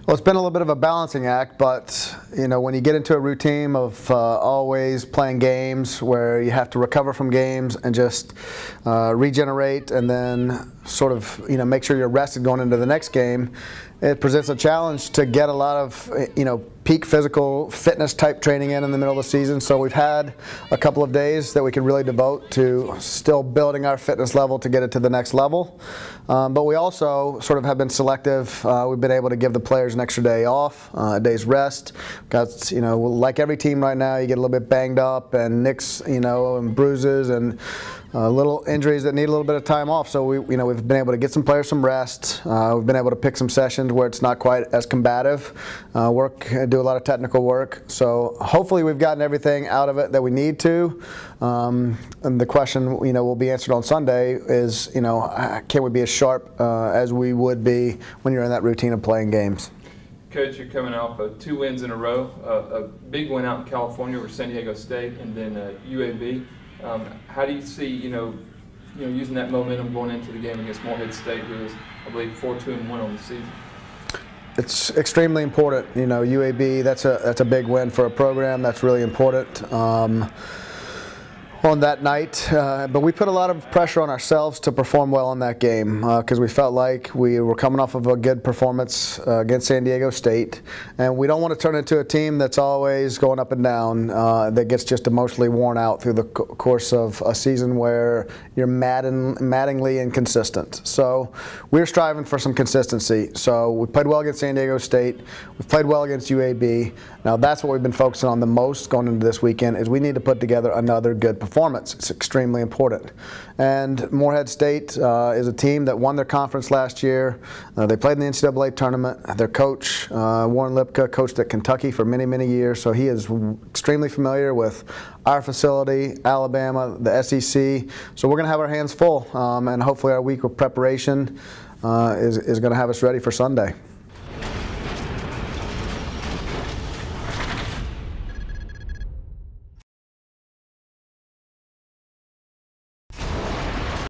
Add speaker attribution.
Speaker 1: Well, it's been a little bit of a balancing act, but when you get into a routine of always playing games where you have to recover from games and just regenerate and then sort of make sure you're rested going into the next game, it presents a challenge to get a lot of peak physical fitness type training in the middle of the season. So we've had a couple of days that we can really devote to still building our fitness level to get it to the next level. But we also sort of have been selective. We've been able to give the players an extra day off, a day's rest. Got, like every team right now, you get a little bit banged up and nicks, and bruises and little injuries that need a little bit of time off. So we've been able to get some players some rest. We've been able to pick some sessions where it's not quite as combative. Do a lot of technical work. So hopefully we've gotten everything out of it that we need to. And the question, will be answered on Sunday is, can we be as sharp as we would be when you're in that routine of playing games?
Speaker 2: Coach, you're coming off of 2 wins in a row, a big win out in California over San Diego State, and then UAB. How do you see, using that momentum going into the game against Morehead State, who is, I believe, 4-2-1 on the season?
Speaker 1: It's extremely important. UAB, that's a big win for a program. That's really important on that night. But we put a lot of pressure on ourselves to perform well in that game because we felt like we were coming off of a good performance against San Diego State. And we don't want to turn into a team that's always going up and down, that gets just emotionally worn out through the course of a season where you're maddeningly inconsistent. So we're striving for some consistency. So we played well against San Diego State. We've played well against UAB. Now that's what we've been focusing on the most going into this weekend is we need to put together another good performance. It's extremely important. And Morehead State is a team that won their conference last year. They played in the NCAA tournament. Their coach, Warren Lipka, coached at Kentucky for many, many years, so he is extremely familiar with our facility, Alabama, the SEC. So we're going to have our hands full, and hopefully our week of preparation is going to have us ready for Sunday.